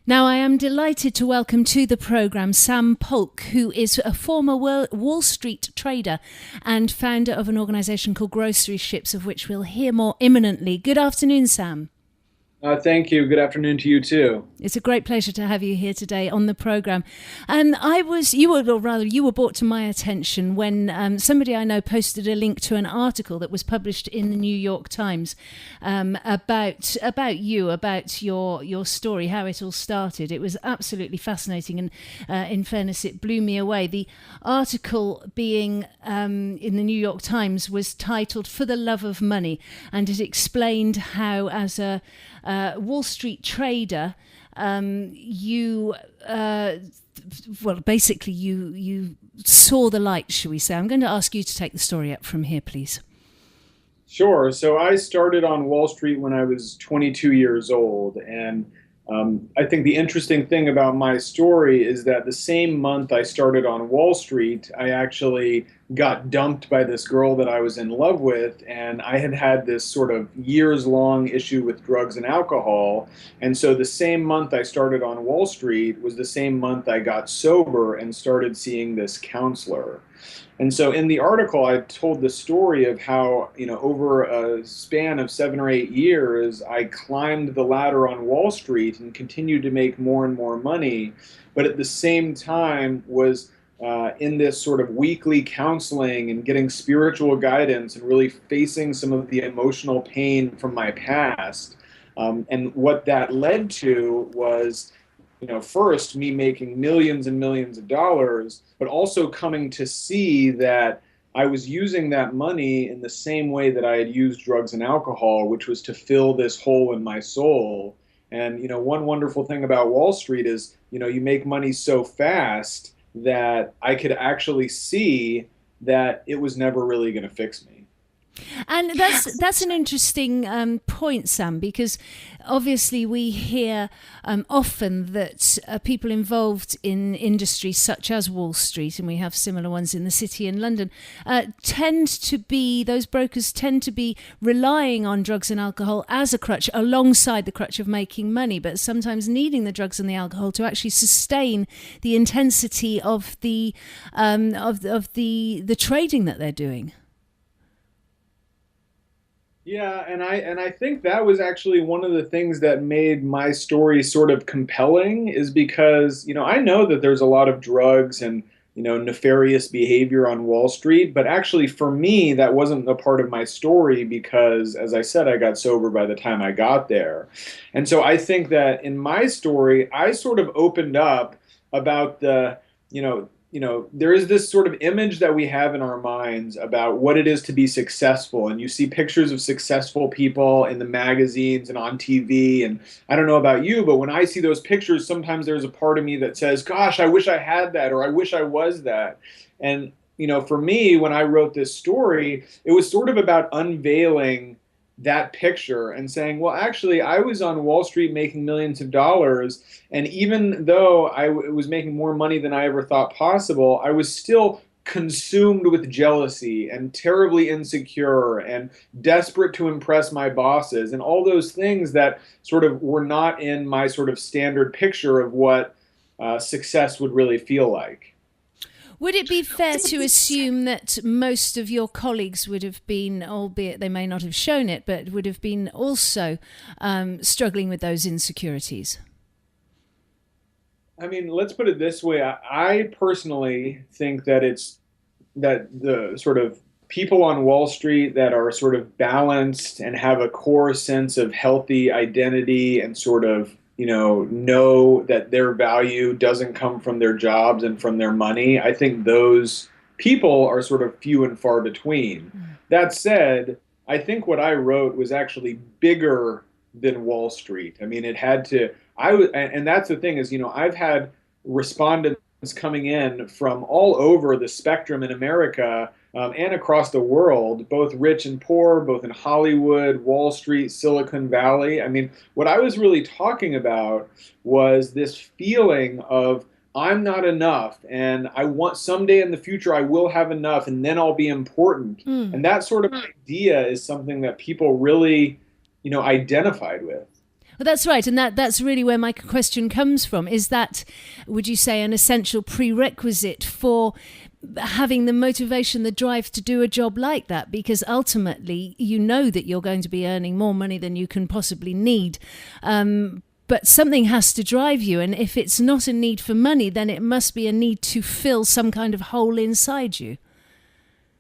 Now, I am delighted to welcome to the programme Sam Polk, who is a former Wall Street trader and founder of an organisation called GroceryShips, of which we'll hear more imminently. Good afternoon, Sam. Thank you. Good afternoon to you too. It's a great pleasure to have you here today on the programme. And you were brought to my attention when somebody I know posted a link to an article that was published in the New York Times about your story, how it all started. It was absolutely fascinating, and in fairness, it blew me away. The article being in the New York Times was titled "For the Love of Money," and it explained how, as a Wall Street trader, you saw the light, shall we say. I'm going to ask you to take the story up from here, please. Sure. So I started on Wall Street when I was 22 years old. And I think the interesting thing about my story is that the same month I started on Wall Street, I actually got dumped by this girl that I was in love with. And I had had this sort of years-long issue with drugs and alcohol. And so the same month I started on Wall Street was the same month I got sober and started seeing this counselor. And so in the article, I told the story of how, over a span of 7 or 8 years, I climbed the ladder on Wall Street and continued to make more and more money, but at the same time was in this sort of weekly counseling and getting spiritual guidance and really facing some of the emotional pain from my past. And what that led to was first me making millions and millions of dollars, but also coming to see that I was using that money in the same way that I had used drugs and alcohol, which was to fill this hole in my soul. And, one wonderful thing about Wall Street is, you make money so fast that I could actually see that it was never really going to fix me. And that's an interesting point, Sam, because obviously we hear often that people involved in industries such as Wall Street, and we have similar ones in the city in London, those brokers tend to be relying on drugs and alcohol as a crutch alongside the crutch of making money, but sometimes needing the drugs and the alcohol to actually sustain the intensity of the trading that they're doing. Yeah, and I think that was actually one of the things that made my story sort of compelling is because, I know that there's a lot of drugs and, nefarious behavior on Wall Street, but actually for me, that wasn't a part of my story because, as I said, I got sober by the time I got there. And so I think that in my story, I sort of opened up about there is this sort of image that we have in our minds about what it is to be successful. And you see pictures of successful people in the magazines and on TV. And I don't know about you, but when I see those pictures, sometimes there's a part of me that says, gosh, I wish I had that, or I wish I was that. And, for me, when I wrote this story, it was sort of about unveiling that picture and saying, well, actually, I was on Wall Street making millions of dollars. And even though I was making more money than I ever thought possible, I was still consumed with jealousy and terribly insecure and desperate to impress my bosses and all those things that sort of were not in my sort of standard picture of what success would really feel like. Would it be fair to assume that most of your colleagues would have been, albeit they may not have shown it, but would have been also struggling with those insecurities? I mean, let's put it this way. I personally think that that the sort of people on Wall Street that are sort of balanced and have a core sense of healthy identity and sort of know that their value doesn't come from their jobs and from their money. I think those people are sort of few and far between. That said, I think what I wrote was actually bigger than Wall Street. I mean, it had to, and that's the thing is, I've had respondents coming in from all over the spectrum in America and across the world, both rich and poor, both in Hollywood, Wall Street, Silicon Valley. I mean, what I was really talking about was this feeling of I'm not enough, and I want someday in the future I will have enough, and then I'll be important. And that sort of idea is something that people really, identified with. Well, that's right, and that's really where my question comes from. Is that, would you say, an essential prerequisite for having the motivation, the drive to do a job like that? Because ultimately, you know that you're going to be earning more money than you can possibly need. But something has to drive you, and if it's not a need for money, then it must be a need to fill some kind of hole inside you.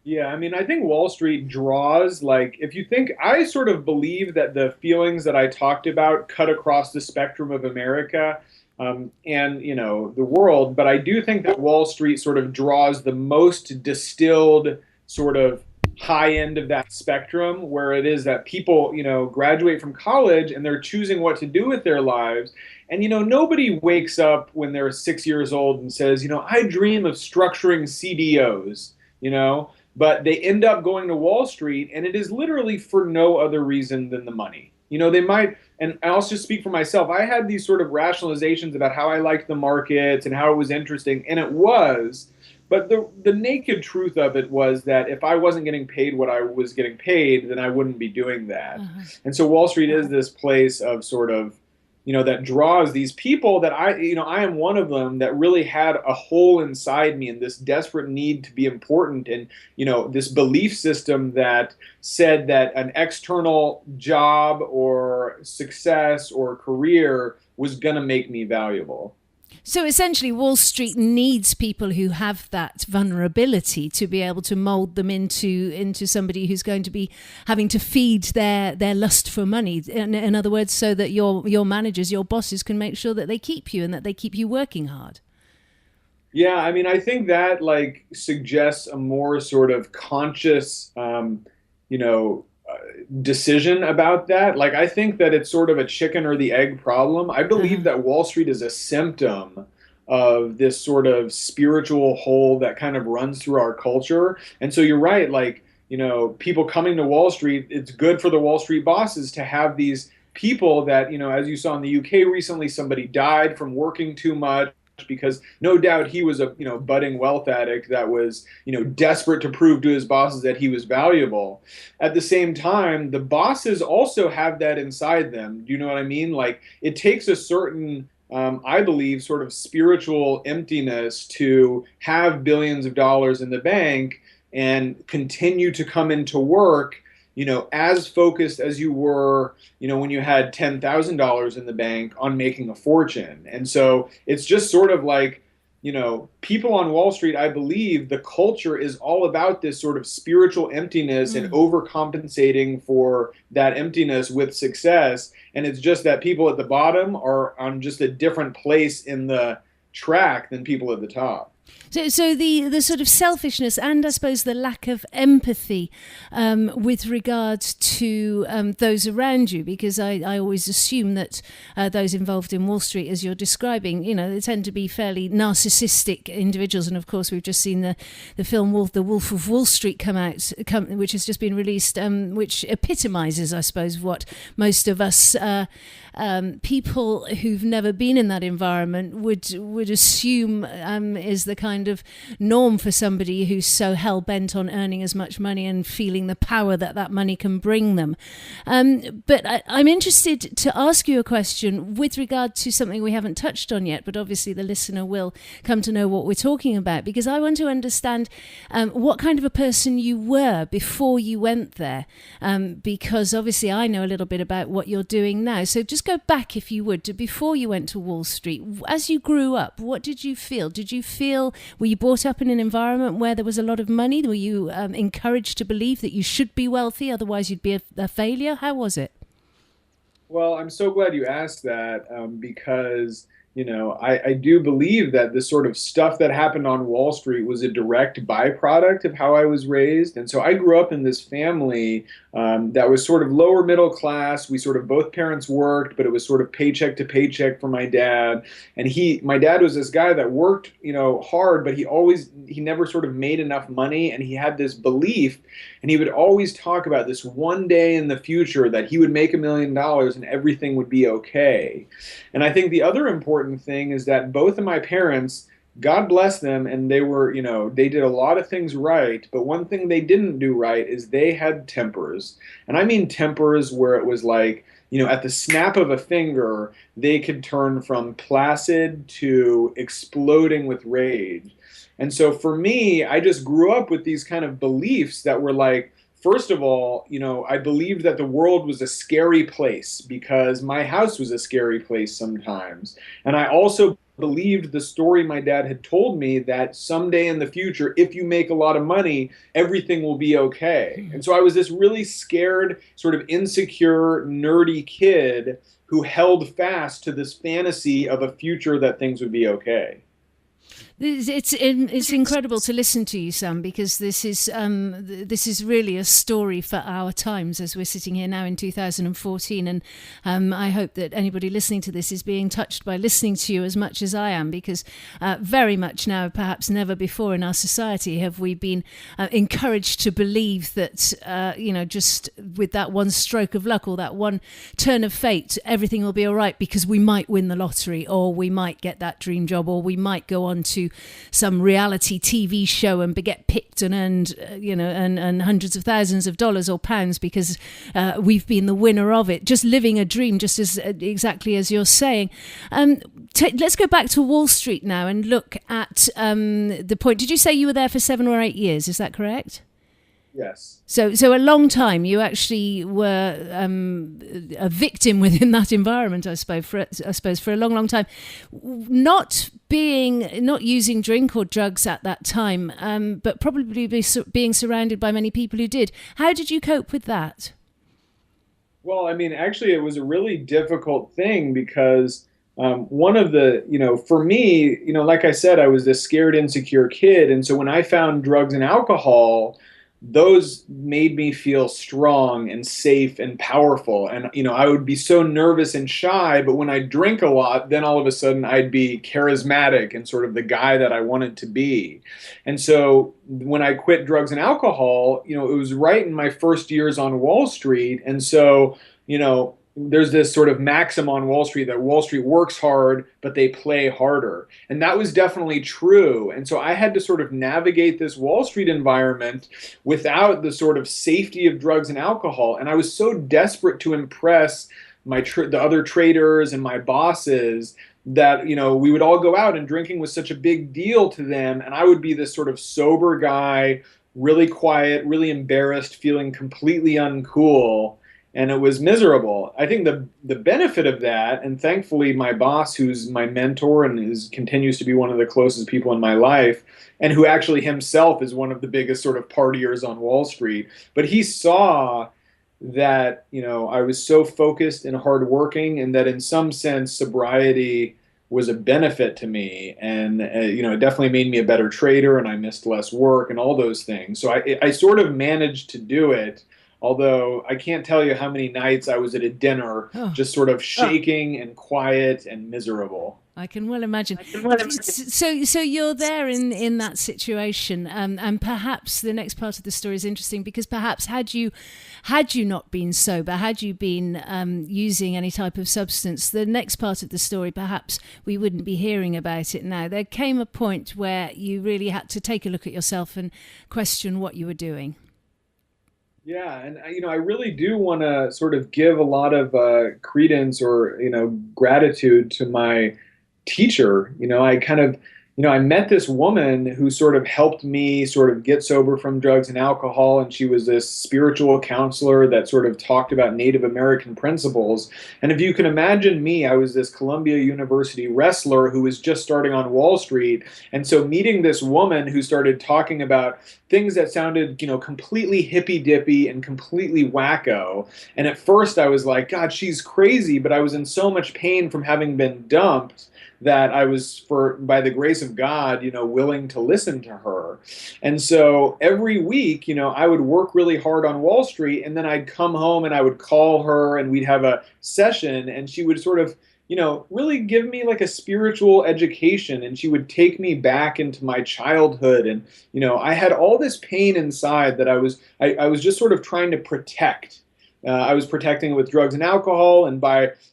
Yeah, I mean, I think Wall Street draws, like, if you think, I sort of believe that the feelings that I talked about cut across the spectrum of America, and, the world, but I do think that Wall Street sort of draws the most distilled sort of high end of that spectrum, where it is that people, graduate from college and they're choosing what to do with their lives. And, nobody wakes up when they're 6 years old and says, I dream of structuring CDOs, but they end up going to Wall Street, and it is literally for no other reason than the money. They might, and I'll just speak for myself. I had these sort of rationalizations about how I liked the markets and how it was interesting, and it was, but the naked truth of it was that if I wasn't getting paid what I was getting paid, then I wouldn't be doing that. And so Wall Street is this place of sort of, that draws these people that I am one of them, that really had a hole inside me and this desperate need to be important. And, this belief system that said that an external job or success or career was going to make me valuable. So essentially, Wall Street needs people who have that vulnerability to be able to mold them into somebody who's going to be having to feed their lust for money. In other words, so that your managers, your bosses can make sure that they keep you and that they keep you working hard. Yeah, I mean, I think that suggests a more sort of conscious, decision about that. Like, I think that it's sort of a chicken or the egg problem. I believe that Wall Street is a symptom of this sort of spiritual hole that kind of runs through our culture. And so you're right, people coming to Wall Street, it's good for the Wall Street bosses to have these people that, as you saw in the UK recently, somebody died from working too much, because no doubt he was a budding wealth addict that was desperate to prove to his bosses that he was valuable. At the same time, the bosses also have that inside them. Do you know what I mean? Like, it takes a certain I believe sort of spiritual emptiness to have billions of dollars in the bank and continue to come into work as focused as you were, when you had $10,000 in the bank on making a fortune. And so it's just sort of like, people on Wall Street, I believe the culture is all about this sort of spiritual emptiness and overcompensating for that emptiness with success. And it's just that people at the bottom are on just a different place in the track than people at the top. So the sort of selfishness and I suppose the lack of empathy with regards to those around you, because I always assume that those involved in Wall Street, as you're describing, they tend to be fairly narcissistic individuals. And of course, we've just seen the film The Wolf of Wall Street which has just been released, which epitomizes, I suppose, what most of us people who've never been in that environment would assume is the kind of norm for somebody who's so hell-bent on earning as much money and feeling the power that money can bring them. But I'm interested to ask you a question with regard to something we haven't touched on yet, but obviously the listener will come to know what we're talking about, because I want to understand what kind of a person you were before you went there, because obviously I know a little bit about what you're doing now. So just go back, if you would, to before you went to Wall Street. As you grew up, what did you feel? Were you brought up in an environment where there was a lot of money? Were you encouraged to believe that you should be wealthy, otherwise you'd be a failure? How was it? Well, I'm so glad you asked that, because I do believe that this sort of stuff that happened on Wall Street was a direct byproduct of how I was raised. And so I grew up in this family that was sort of lower middle class. We sort of, both parents worked, but it was sort of paycheck to paycheck for my dad. And my dad was this guy that worked, hard, but he never sort of made enough money. And he had this belief, and he would always talk about this one day in the future that he would make $1 million and everything would be okay. And I think the other important thing is that both of my parents, God bless them, and they were, they did a lot of things right, but one thing they didn't do right is they had tempers. And I mean tempers where it was like, at the snap of a finger, they could turn from placid to exploding with rage. And so for me, I just grew up with these kind of beliefs that were like, first of all, I believed that the world was a scary place because my house was a scary place sometimes. And I also believed the story my dad had told me that someday in the future, if you make a lot of money, everything will be okay. And so I was this really scared, sort of insecure, nerdy kid who held fast to this fantasy of a future that things would be okay. It's incredible to listen to you, Sam, because this is really a story for our times as we're sitting here now in 2014, and I hope that anybody listening to this is being touched by listening to you as much as I am, because very much now, perhaps never before in our society, have we been encouraged to believe that just with that one stroke of luck or that one turn of fate, everything will be all right because we might win the lottery, or we might get that dream job, or we might go on to some reality TV show and get picked and earned, and hundreds of thousands of dollars or pounds because we've been the winner of it. Just living a dream, just as exactly as you're saying. Let's go back to Wall Street now and look at the point. Did you say you were there for 7 or 8 years? Is that correct? Yes. So a long time. You actually were a victim within that environment, I suppose, for a long, long time. Not using drink or drugs at that time, but probably being surrounded by many people who did. How did you cope with that? Well, I mean, actually, it was a really difficult thing because one of the, for me, like I said, I was this scared, insecure kid. And so when I found drugs and alcohol, those made me feel strong and safe and powerful. And, I would be so nervous and shy, but when I drink a lot, then all of a sudden I'd be charismatic and sort of the guy that I wanted to be. And so when I quit drugs and alcohol, it was right in my first years on Wall Street. And so, there's this sort of maxim on Wall Street that Wall Street works hard, but they play harder. And that was definitely true. And so I had to sort of navigate this Wall Street environment without the sort of safety of drugs and alcohol. And I was so desperate to impress the other traders and my bosses that, we would all go out and drinking was such a big deal to them. And I would be this sort of sober guy, really quiet, really embarrassed, feeling completely uncool. And it was miserable. I think the benefit of that, and thankfully my boss, who's my mentor and continues to be one of the closest people in my life, and who actually himself is one of the biggest sort of partiers on Wall Street, but he saw that, I was so focused and hardworking, and that in some sense sobriety was a benefit to me. And, it definitely made me a better trader, and I missed less work and all those things. So I sort of managed to do it. Although I can't tell you how many nights I was at a dinner just sort of shaking and quiet and miserable. I can well imagine. So you're there in that situation, and perhaps the next part of the story is interesting because perhaps had you not been sober, had you been using any type of substance, the next part of the story perhaps we wouldn't be hearing about it now. There came a point where you really had to take a look at yourself and question what you were doing. Yeah, and I really do want to sort of give a lot of credence or gratitude to my teacher. I kind of I met this woman who sort of helped me sort of get sober from drugs and alcohol, and she was this spiritual counselor that sort of talked about Native American principles. And if you can imagine me, I was this Columbia University wrestler who was just starting on Wall Street, and so meeting this woman who started talking about things that sounded, completely hippy-dippy and completely wacko. And at first I was like, God, she's crazy, but I was in so much pain from having been dumped that I was, by the grace of God, willing to listen to her. And so every week, I would work really hard on Wall Street, and then I'd come home and I would call her and we'd have a session, and she would sort of, really give me like a spiritual education, and she would take me back into my childhood. And, I had all this pain inside that I was just sort of trying to protect. I was protecting it with drugs and alcohol, and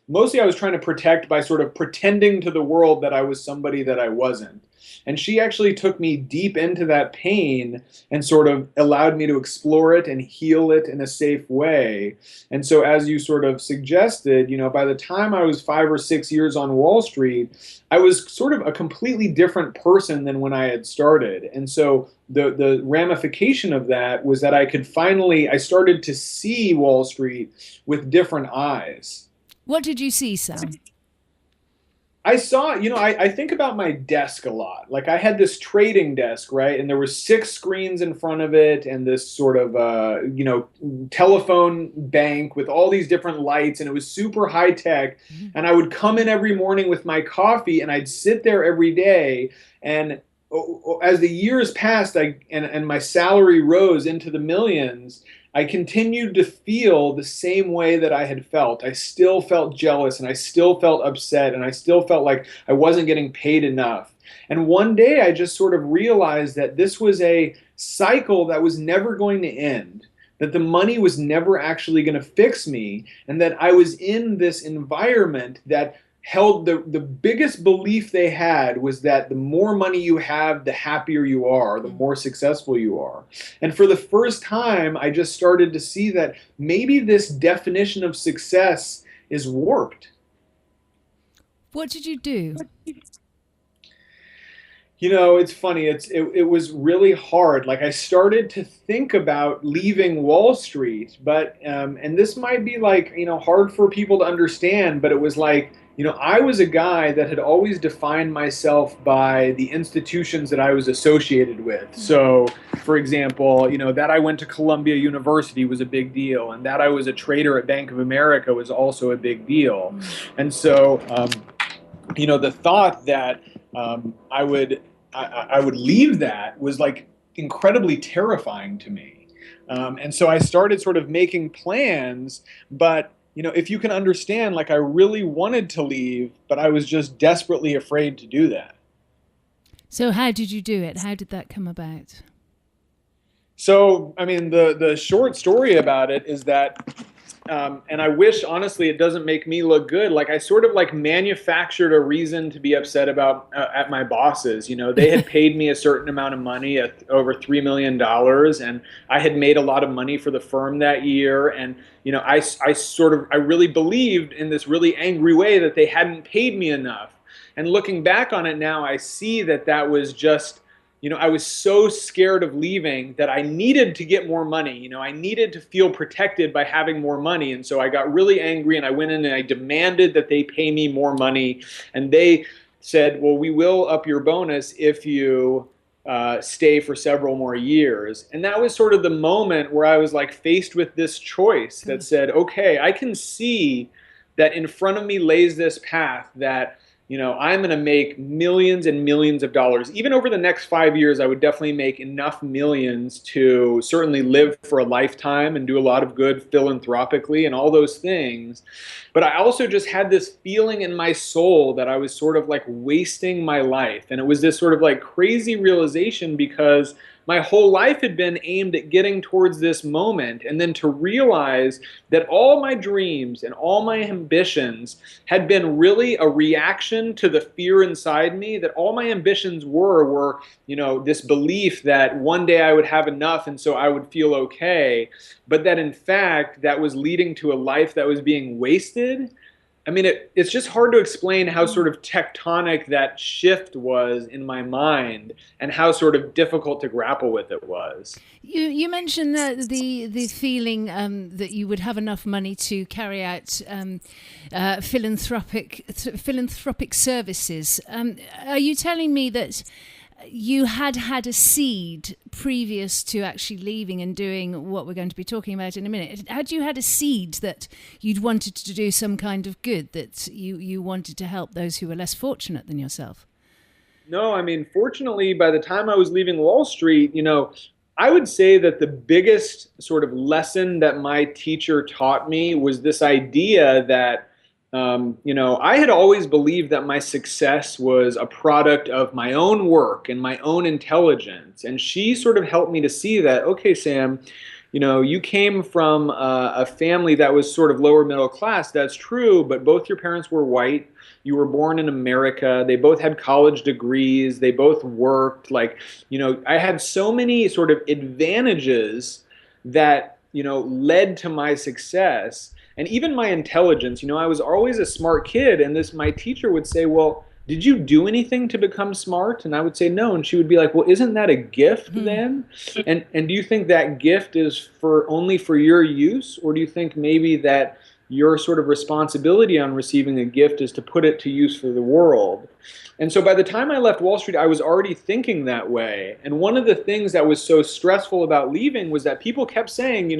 mostly I was trying to protect by sort of pretending to the world that I was somebody that I wasn't. And she actually took me deep into that pain and sort of allowed me to explore it and heal it in a safe way. And so, as you sort of suggested, by the time I was 5 or 6 years on Wall Street, I was sort of a completely different person than when I had started. And so the ramification of that was that I started to see Wall Street with different eyes. What did you see, Sam? I saw, I think about my desk a lot. Like I had this trading desk, right? And there were 6 screens in front of it and this sort of, telephone bank with all these different lights, and it was super high tech. And I would come in every morning with my coffee and I'd sit there every day. And as the years passed, and my salary rose into the millions, I continued to feel the same way that I had felt. I still felt jealous, and I still felt upset, and I still felt like I wasn't getting paid enough. And one day I just sort of realized that this was a cycle that was never going to end, that the money was never actually going to fix me, and that I was in this environment that held the biggest belief they had was that the more money you have, the happier you are, the more successful you are. And for the first time, I just started to see that maybe this definition of success is warped. What did you do? It's funny. It was really hard. Like I started to think about leaving Wall Street, but and this might be like hard for people to understand, but it was like I was a guy that had always defined myself by the institutions that I was associated with. So, for example, that I went to Columbia University was a big deal, and that I was a trader at Bank of America was also a big deal. And so, the thought that I would leave that was like incredibly terrifying to me. And so I started sort of making plans, but if you can understand, like I really wanted to leave, but I was just desperately afraid to do that. So how did you do it? How did that come about? So, I mean, the short story about it is that, and I wish, honestly, it doesn't make me look good. Like I sort of like manufactured a reason to be upset about at my bosses. They had paid me a certain amount of money, over $3 million, and I had made a lot of money for the firm that year. And I really believed in this really angry way that they hadn't paid me enough. And looking back on it now, I see that that was just, I was so scared of leaving that I needed to get more money. I needed to feel protected by having more money. And so I got really angry and I went in and I demanded that they pay me more money. And they said, well, we will up your bonus if you stay for several more years. And that was sort of the moment where I was like faced with this choice that said, okay, I can see that in front of me lays this path that I'm going to make millions and millions of dollars. Even over the next 5 years, I would definitely make enough millions to certainly live for a lifetime and do a lot of good philanthropically and all those things. But I also just had this feeling in my soul that I was sort of like wasting my life. And it was this sort of like crazy realization because my whole life had been aimed at getting towards this moment, and then to realize that all my dreams and all my ambitions had been really a reaction to the fear inside me, that all my ambitions were this belief that one day I would have enough and so I would feel okay, but that in fact that was leading to a life that was being wasted. I mean, it's just hard to explain how sort of tectonic that shift was in my mind and how sort of difficult to grapple with it was. You mentioned the feeling that you would have enough money to carry out philanthropic services. Are you telling me that you had a seed previous to actually leaving and doing what we're going to be talking about in a minute? Had you had a seed that you'd wanted to do some kind of good, that you wanted to help those who were less fortunate than yourself? No, I mean, fortunately, by the time I was leaving Wall Street, I would say that the biggest sort of lesson that my teacher taught me was this idea that I had always believed that my success was a product of my own work and my own intelligence. And she sort of helped me to see that, okay, Sam, you came from a family that was sort of lower middle class. That's true, but both your parents were white. You were born in America. They both had college degrees. They both worked. Like, I had so many sort of advantages that, led to my success and even my intelligence. I was always a smart kid, and my teacher would say, "Well, did you do anything to become smart?" And I would say no, and she would be like, "Well, isn't that a gift then? And do you think that gift is for only for your use, or do you think maybe that your sort of responsibility on receiving a gift is to put it to use for the world?" And so by the time I left Wall Street, I was already thinking that way. And one of the things that was so stressful about leaving was that people kept saying,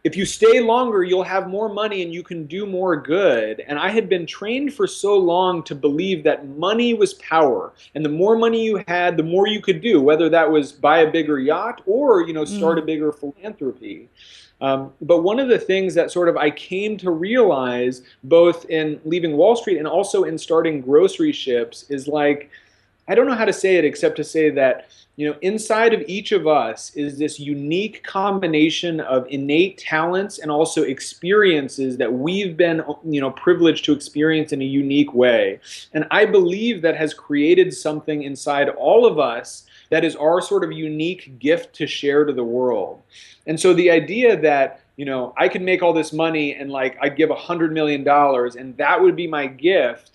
if you stay longer, you'll have more money and you can do more good. And I had been trained for so long to believe that money was power. And the more money you had, the more you could do, whether that was buy a bigger yacht or, start a bigger philanthropy. But one of the things that sort of I came to realize, both in leaving Wall Street and also in starting GroceryShips, is like, I don't know how to say it except to say that, inside of each of us is this unique combination of innate talents and also experiences that we've been, privileged to experience in a unique way. And I believe that has created something inside all of us that is our sort of unique gift to share to the world. And so the idea that, I could make all this money and like I'd give $100 million and that would be my gift,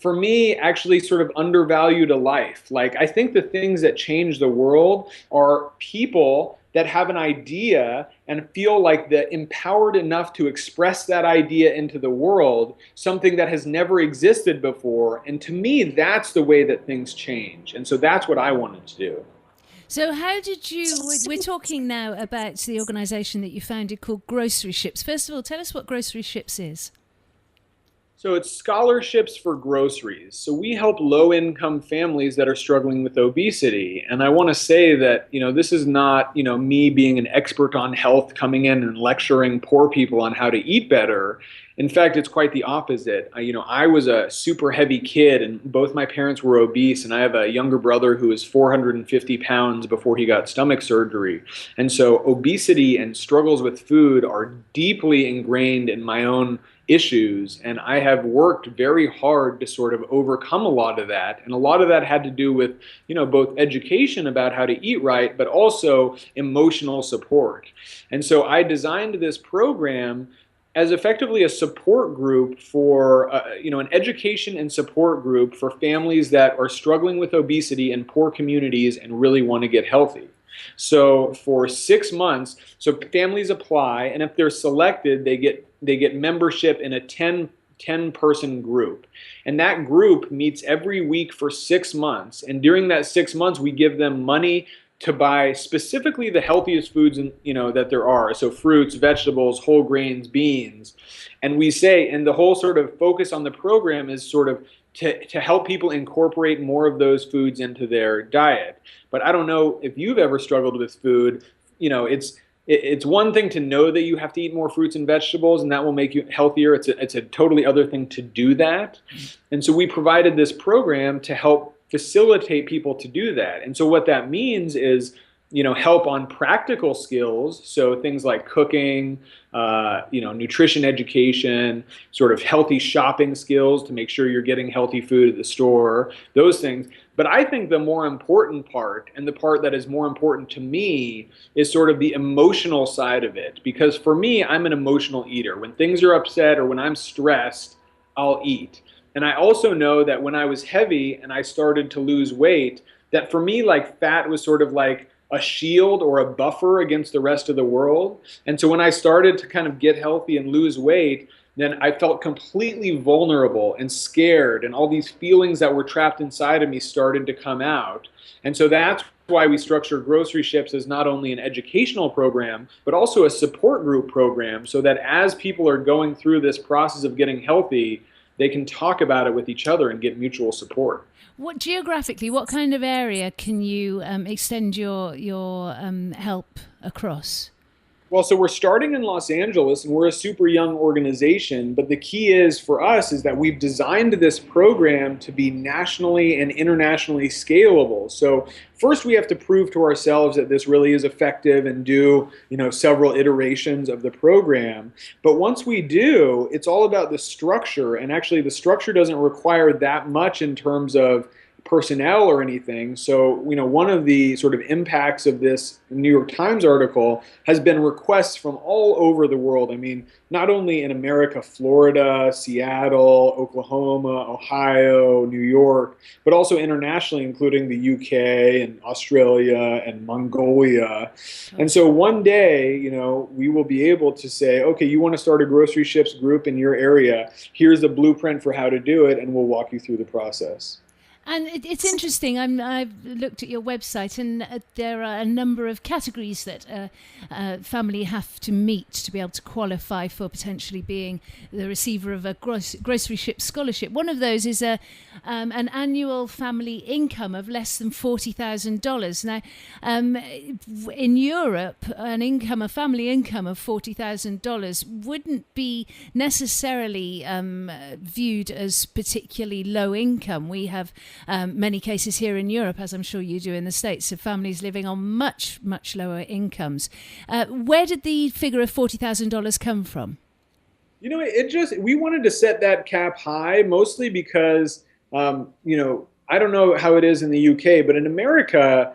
for me, actually sort of undervalued a life. Like, I think the things that change the world are people that have an idea and feel like they're empowered enough to express that idea into the world, something that has never existed before. And to me, that's the way that things change. And so that's what I wanted to do. So how did we're talking now about the organisation that you founded called GroceryShips. First of all, tell us what GroceryShips is. So it's scholarships for groceries. So we help low-income families that are struggling with obesity. And I want to say that, this is not, me being an expert on health coming in and lecturing poor people on how to eat better. In fact, it's quite the opposite. I was a super heavy kid and both my parents were obese, and I have a younger brother who was 450 pounds before he got stomach surgery. And so obesity and struggles with food are deeply ingrained in my own issues, and I have worked very hard to sort of overcome a lot of that. And a lot of that had to do with, both education about how to eat right, but also emotional support. And so I designed this program as effectively a support group for, an education and support group for families that are struggling with obesity in poor communities and really want to get healthy. So for 6 months, so families apply, and if they're selected, they get membership in a 10-person group. And that group meets every week for 6 months. And during that 6 months, we give them money to buy specifically the healthiest foods that there are. So fruits, vegetables, whole grains, beans. And we say, and the whole sort of focus on the program is sort of to help people incorporate more of those foods into their diet. But I don't know if you've ever struggled with food. It's one thing to know that you have to eat more fruits and vegetables and that will make you healthier. It's a totally other thing to do that. And so we provided this program to help facilitate people to do that. And so what that means is, help on practical skills. So things like cooking, nutrition education, sort of healthy shopping skills to make sure you're getting healthy food at the store, those things. But I think the more important part, and the part that is more important to me, is sort of the emotional side of it. Because for me, I'm an emotional eater. When things are upset or when I'm stressed, I'll eat. And I also know that when I was heavy and I started to lose weight, that for me, like, fat was sort of like a shield or a buffer against the rest of the world. And so when I started to kind of get healthy and lose weight, then I felt completely vulnerable and scared, and all these feelings that were trapped inside of me started to come out. And so that's why we structure GroceryShips as not only an educational program, but also a support group program, so that as people are going through this process of getting healthy, they can talk about it with each other and get mutual support. What geographically, what kind of area can you extend your help across? Well, so we're starting in Los Angeles and we're a super young organization, but the key is for us is that we've designed this program to be nationally and internationally scalable. So first we have to prove to ourselves that this really is effective and do, several iterations of the program. But once we do, it's all about the structure, and actually the structure doesn't require that much in terms of personnel or anything. So, one of the sort of impacts of this New York Times article has been requests from all over the world. I mean, not only in America, Florida, Seattle, Oklahoma, Ohio, New York, but also internationally, including the UK and Australia and Mongolia. And so one day, we will be able to say, okay, you want to start a GroceryShips group in your area. Here's a blueprint for how to do it, and we'll walk you through the process. And it's interesting. I've looked at your website, and there are a number of categories that family have to meet to be able to qualify for potentially being the receiver of a GroceryShips scholarship. One of those is an annual family income of less than $40,000. Now, in Europe, a family income of $40,000 wouldn't be necessarily viewed as particularly low income. We have many cases here in Europe, as I'm sure you do in the States, of families living on much, much lower incomes. Where did the figure of $40,000 come from? We wanted to set that cap high, mostly because, I don't know how it is in the UK, but in America,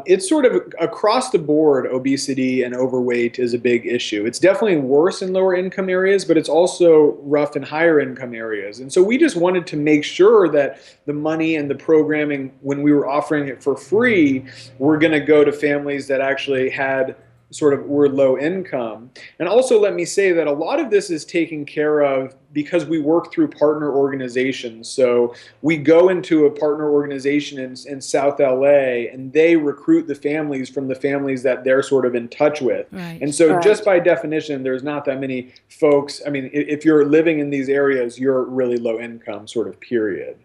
it's sort of across the board, obesity and overweight is a big issue. It's definitely worse in lower income areas, but it's also rough in higher income areas. And so we just wanted to make sure that the money and the programming, when we were offering it for free, were going to go to families that actually were low income. And also let me say that a lot of this is taken care of because we work through partner organizations. So we go into a partner organization in South LA, and they recruit the families from the families that they're sort of in touch with. Right. And so just by definition, there's not that many folks. I mean, if you're living in these areas, you're really low income, sort of, period.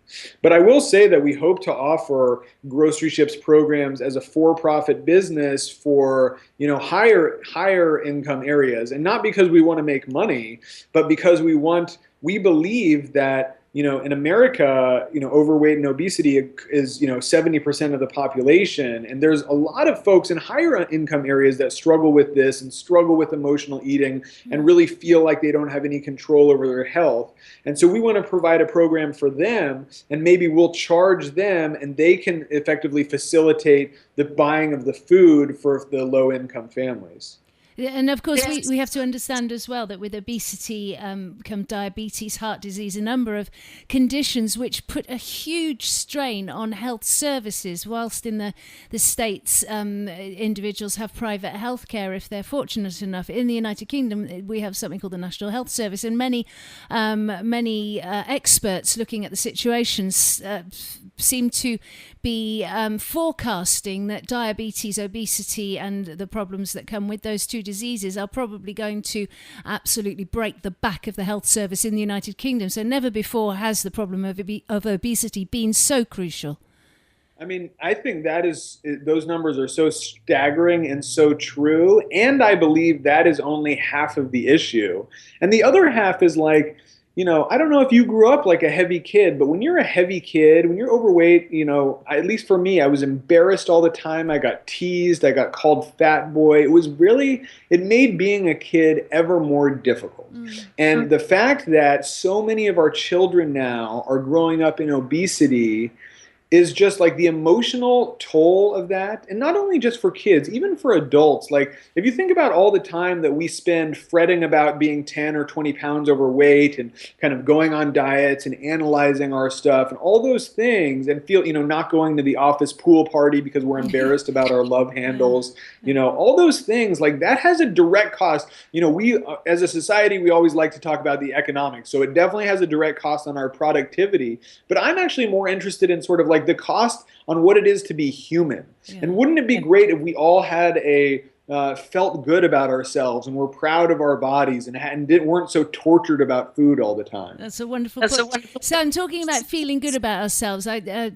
But I will say that we hope to offer GroceryShips programs as a for-profit business for, higher income areas. And not because we want to make money, but because we believe that, in America, overweight and obesity is, 70% of the population. And there's a lot of folks in higher income areas that struggle with this and struggle with emotional eating and really feel like they don't have any control over their health. And so we want to provide a program for them, and maybe we'll charge them, and they can effectively facilitate the buying of the food for the low income families. And of course, we have to understand as well that with obesity come diabetes, heart disease, a number of conditions which put a huge strain on health services. Whilst in the States, individuals have private health care if they're fortunate enough. In the United Kingdom, we have something called the National Health Service, and many experts looking at the situations seem to be forecasting that diabetes, obesity, and the problems that come with those two diseases are probably going to absolutely break the back of the health service in the United Kingdom. So never before has the problem of obesity been so crucial. I mean, I think those numbers are so staggering and so true. And I believe that is only half of the issue. And the other half is like, I don't know if you grew up like a heavy kid, but when you're a heavy kid, when you're overweight, at least for me, I was embarrassed all the time. I got teased. I got called fat boy. It made being a kid ever more difficult. And the fact that so many of our children now are growing up in obesity is just like the emotional toll of that. And not only just for kids, even for adults. Like if you think about all the time that we spend fretting about being 10 or 20 pounds overweight and kind of going on diets and analyzing our stuff and all those things, and feel, not going to the office pool party because we're embarrassed about our love handles, all those things, like that has a direct cost. We as a society, we always like to talk about the economics. So it definitely has a direct cost on our productivity. But I'm actually more interested in sort of like the cost on what it is to be human. Yeah. And wouldn't it be great if we all had a felt good about ourselves and were proud of our bodies and weren't so tortured about food all the time. That's a wonderful point. So I'm talking about feeling good about ourselves.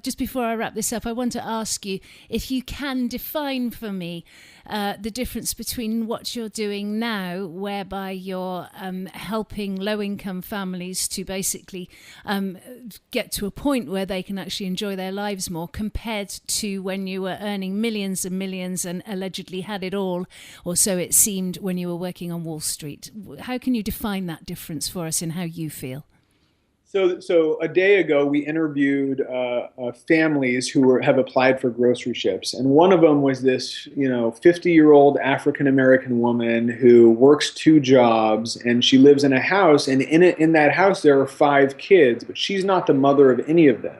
Just before I wrap this up, I want to ask you if you can define for me the difference between what you're doing now, whereby you're helping low-income families to basically get to a point where they can actually enjoy their lives more, compared to when you were earning millions and millions and allegedly had it all, or so it seemed, when you were working on Wall Street. How can you define that difference for us in how you feel? So a day ago, we interviewed families who have applied for GroceryShips, and one of them was this, 50-year-old African American woman who works 2 jobs, and she lives in a house, and in that house there are 5 kids, but she's not the mother of any of them.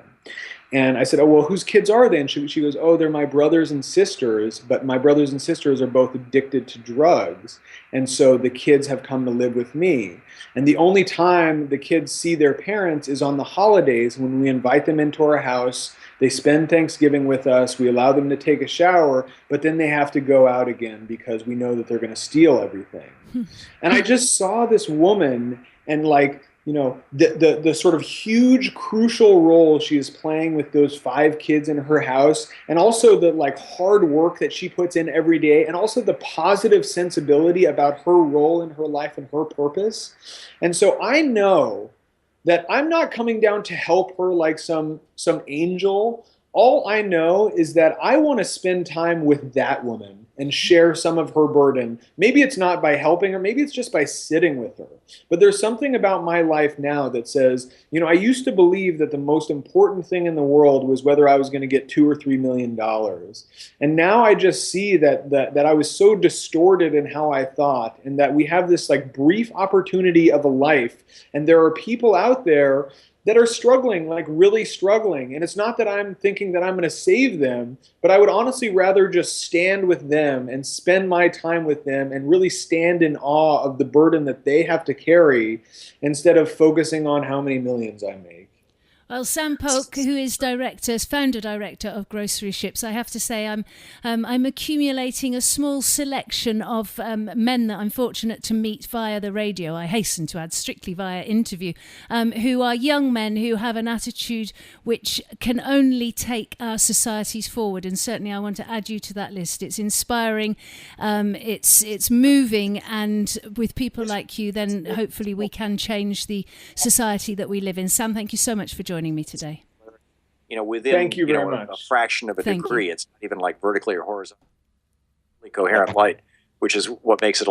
And I said, oh, well, whose kids are they? And she goes, oh, they're my brothers and sisters, but my brothers and sisters are both addicted to drugs. And so the kids have come to live with me. And the only time the kids see their parents is on the holidays, when we invite them into our house. They spend Thanksgiving with us. We allow them to take a shower, but then they have to go out again because we know that they're going to steal everything. And I just saw this woman, and the sort of huge crucial role she is playing with those 5 kids in her house, and also the hard work that she puts in every day, and also the positive sensibility about her role in her life and her purpose. And so I know that I'm not coming down to help her like some angel. All I know is that I want to spend time with that woman and share some of her burden. Maybe it's not by helping her, maybe it's just by sitting with her. But there's something about my life now that says, I used to believe that the most important thing in the world was whether I was going to get $2 or $3 million. And now I just see that I was so distorted in how I thought, and that we have this brief opportunity of a life, and there are people out there that are struggling, really struggling. And it's not that I'm thinking that I'm going to save them, but I would honestly rather just stand with them and spend my time with them and really stand in awe of the burden that they have to carry, instead of focusing on how many millions I make. Well, Sam Polk, who is founder director of GroceryShips, I have to say I'm accumulating a small selection of men that I'm fortunate to meet via the radio. I hasten to add, strictly via interview, who are young men who have an attitude which can only take our societies forward. And certainly I want to add you to that list. It's inspiring, it's moving, and with people like you, then hopefully we can change the society that we live in. Sam, thank you so much for joining me today. Within Thank you very much. A fraction of a Thank degree, you. It's not even vertically or horizontally coherent light, which is what makes it